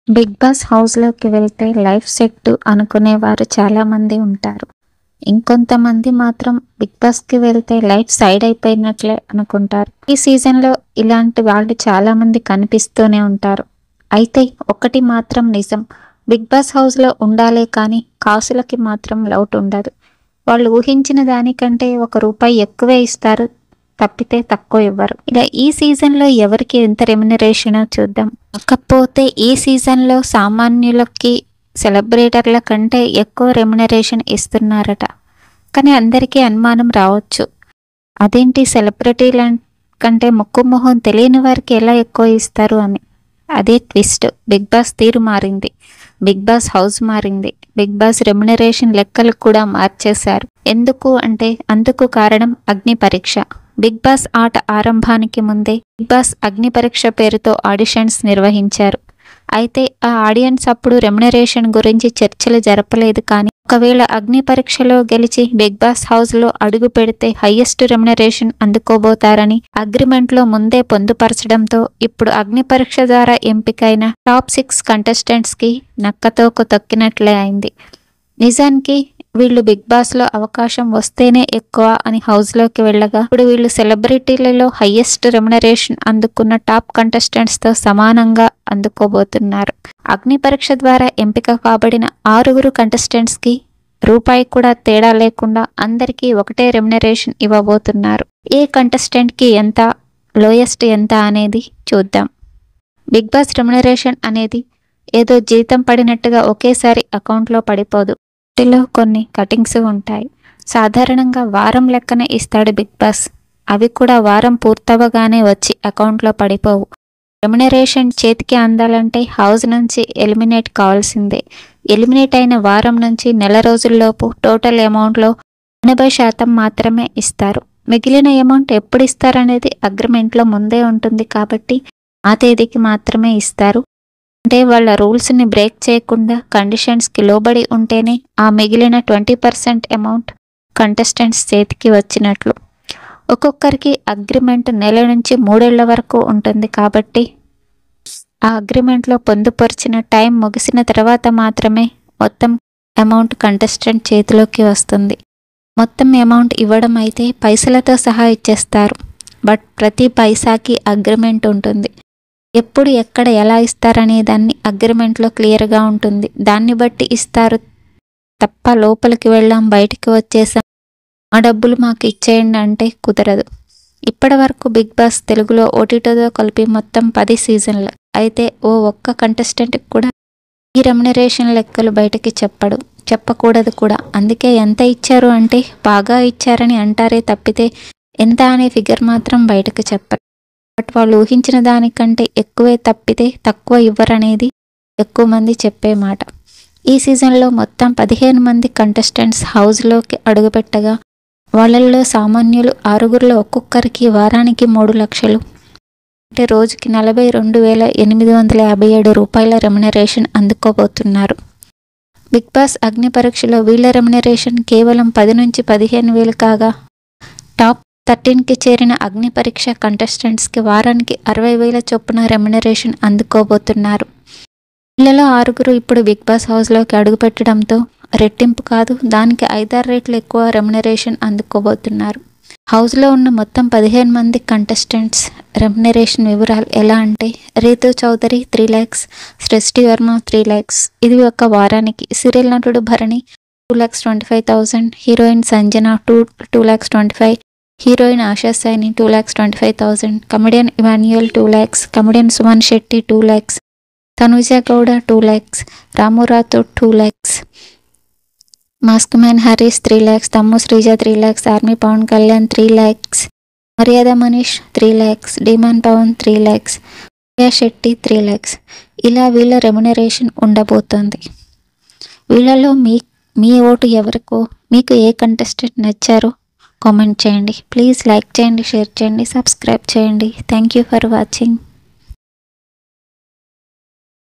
Big boss హౌస్లోకి వెళ్తే life set అనుకునేవారు చాలామంది ఉంటారు. ఇంకొంతమంది మాత్రం బిగ్ బాస్కి వెళ్తే లైఫ్ సైడ్ అయిపోయినట్లే అనుకుంటారు. ఈ సీజన్లో ఇలాంటి వాళ్ళు చాలామంది కనిపిస్తూనే ఉంటారు. అయితే ఒకటి మాత్రం నిజం, బిగ్ బాస్ హౌస్లో ఉండాలే కానీ కాసులకి మాత్రం లోటు ఉండదు. వాళ్ళు ఊహించిన దానికంటే ₹1 ఎక్కువే ఇస్తారు తప్పితే తక్కువ ఇవ్వరు. ఇలా ఈ సీజన్లో ఎవరికి ఎంత రెమ్యునరేషన్ చూద్దాం. కాకపోతే ఈ సీజన్లో సామాన్యులకి సెలబ్రేటర్ల కంటే ఎక్కువ రెమ్యునరేషన్ ఇస్తున్నారట. కానీ అందరికీ అనుమానం రావచ్చు, అదేంటి సెలబ్రిటీల కంటే ముక్కు మొహం తెలియని వారికి ఎలా ఎక్కువ ఇస్తారు అని. అదే ట్విస్ట్, బిగ్ బాస్ తీరు మారింది, బిగ్ బాస్ హౌస్ మారింది, బిగ్ బాస్ రెమ్యునరేషన్ లెక్కలు కూడా మార్చేశారు. ఎందుకు అంటే అందుకు కారణం అగ్ని పరీక్ష. బిగ్ బాస్ ఆట ఆరంభానికి ముందే బిగ్ బాస్ అగ్ని పరీక్ష పేరుతో ఆడిషన్స్ నిర్వహించారు. అయితే ఆ ఆడియన్స్ అప్పుడు రెమ్యునరేషన్ గురించి చర్చలు జరపలేదు. కానీ ఒకవేళ అగ్ని పరీక్షలో గెలిచి బిగ్ బాస్ హౌస్లో అడుగు పెడితే హైయెస్ట్ రెమ్యునరేషన్ అందుకోబోతారని అగ్రిమెంట్లో ముందే పొందుపరచడంతో ఇప్పుడు అగ్ని పరీక్ష ద్వారా ఎంపికైన టాప్ 6 కంటెస్టెంట్స్కి నక్కతోక తొక్కినట్లే అయింది. నిజానికి వీళ్ళు బిగ్ బాస్లో అవకాశం వస్తేనే ఎక్కువ అని హౌస్లోకి వెళ్ళగా ఇప్పుడు వీళ్ళు సెలబ్రిటీలలో హైయెస్ట్ రెమ్యునరేషన్ అందుకున్న టాప్ కంటెస్టెంట్స్తో సమానంగా అందుకోబోతున్నారు. అగ్ని పరీక్ష ద్వారా ఎంపిక కాబడిన 6 కంటెస్టెంట్స్కి రూపాయి కూడా తేడా లేకుండా అందరికీ ఒకటే రెమ్యునరేషన్ ఇవ్వబోతున్నారు. ఏ కంటెస్టెంట్కి ఎంత, లోయెస్ట్ ఎంత అనేది చూద్దాం. బిగ్ బాస్ రెమ్యునరేషన్ అనేది ఏదో జీతం పడినట్టుగా ఒకేసారి అకౌంట్లో పడిపోదు. వాటిలో కొన్ని కటింగ్స్ ఉంటాయి. సాధారణంగా వారం లెక్కన ఇస్తాడు బిగ్ బాస్. అవి కూడా వారం పూర్తవగానే వచ్చి అకౌంట్లో పడిపోవు. రెమ్యునరేషన్ చేతికి అందాలంటే హౌస్ నుంచి ఎలిమినేట్ కావాల్సిందే. ఎలిమినేట్ అయిన వారం నుంచి నెల రోజుల్లోపు టోటల్ అమౌంట్లో 80% మాత్రమే ఇస్తారు. మిగిలిన అమౌంట్ ఎప్పుడు ఇస్తారనేది అగ్రిమెంట్లో ముందే ఉంటుంది కాబట్టి ఆ తేదీకి మాత్రమే ఇస్తారు. అంటే వాళ్ళ రూల్స్ని బ్రేక్ చేయకుండా కండిషన్స్కి లోబడి ఉంటేనే ఆ మిగిలిన 20% అమౌంట్ కంటెస్టెంట్స్ చేతికి వచ్చినట్లు. ఒక్కొక్కరికి అగ్రిమెంట్ నెల నుంచి 3 ఏళ్ల వరకు ఉంటుంది కాబట్టి ఆ అగ్రిమెంట్లో పొందుపరిచిన టైం ముగిసిన తర్వాత మాత్రమే మొత్తం అమౌంట్ కంటెస్టెంట్ చేతిలోకి వస్తుంది. మొత్తం అమౌంట్ ఇవ్వడం అయితే పైసలతో సహా ఇచ్చేస్తారు. బట్ ప్రతి పైసాకి అగ్రిమెంట్ ఉంటుంది. ఎప్పుడు ఎక్కడ ఎలా ఇస్తారనే దాన్ని అగ్రిమెంట్లో క్లియర్గా ఉంటుంది. దాన్ని బట్టి ఇస్తారు తప్ప లోపలికి వెళ్ళాం బయటికి వచ్చేసాం ఆ డబ్బులు మాకు ఇచ్చేయండి అంటే కుదరదు. ఇప్పటి వరకు బిగ్ బాస్ తెలుగులో ఓటీటీతో కలిపి మొత్తం 10 సీజన్లు. అయితే ఒక్క కంటెస్టెంట్కి కూడా ఈ రెమ్యునరేషన్ లెక్కలు బయటకి చెప్పకూడదు కూడా. అందుకే ఎంత ఇచ్చారు అంటే బాగా ఇచ్చారని అంటారే తప్పితే ఎంత అనే ఫిగర్ మాత్రం బయటకు చెప్పరు. బట్ వాళ్ళు ఊహించిన దానికంటే ఎక్కువే తప్పితే తక్కువ ఇవ్వరనేది ఎక్కువ మంది చెప్పే మాట. ఈ సీజన్లో మొత్తం 15 మంది కంటెస్టెంట్స్ హౌస్లోకి అడుగుపెట్టగా వాళ్ళల్లో సామాన్యులు 6 ఒక్కొక్కరికి వారానికి 3 లక్షలు అంటే రోజుకి ₹42,857 రెమ్యునరేషన్ అందుకోబోతున్నారు. బిగ్ బాస్ అగ్ని పరీక్షలో వీళ్ళ రెమ్యునరేషన్ కేవలం 10 నుంచి 15,000 కాగా టాప్ 13కి చేరిన అగ్ని పరీక్ష కంటెస్టెంట్స్కి వారానికి 60,000 చొప్పున రెమ్యునరేషన్ అందుకోబోతున్నారు. వీళ్ళలో 6 ఇప్పుడు బిగ్ బాస్ హౌస్లోకి అడుగుపెట్టడంతో రెట్టింపు కాదు, దానికి 5-6 రెట్లు ఎక్కువ రెమ్యునరేషన్ అందుకోబోతున్నారు. హౌస్లో ఉన్న మొత్తం 15 మంది కంటెస్టెంట్స్ రెమ్యునరేషన్ వివరాలు ఎలా అంటే రీతు చౌదరి 3 lakhs, సృష్టి వర్మ 3 lakhs. ఇది ఒక వారానికి. సీరియల్ నటుడు Bharani 2,25,000, heroine Sanjana 2,25,000, heroine Asha Saini 2,25,000, comedian Emmanuel 2 lakhs, comedian Suman Shetty 2 lakhs, Tanuja Gowda 2 lakhs, Ramu Rathod 2 lakhs, mask man Harish 3 lakhs, Thammu Srija 3 lakhs, army Pavan Kalyan 3 lakhs, మర్యాద Manish 3 lakhs, డిమాన్ Pawan 3 lakhs, Priya Shetty 3 lakhs. ఇలా వీళ్ళ రెమ్యునరేషన్ ఉండబోతోంది. వీళ్ళలో మీ ఓటు ఎవరికో, మీకు ఏ కంటెస్టెంట్ నచ్చారో కామెంట్ చేయండి. ప్లీజ్ లైక్ చేయండి, షేర్ చేయండి, సబ్స్క్రైబ్ చేయండి. Thank you for watching.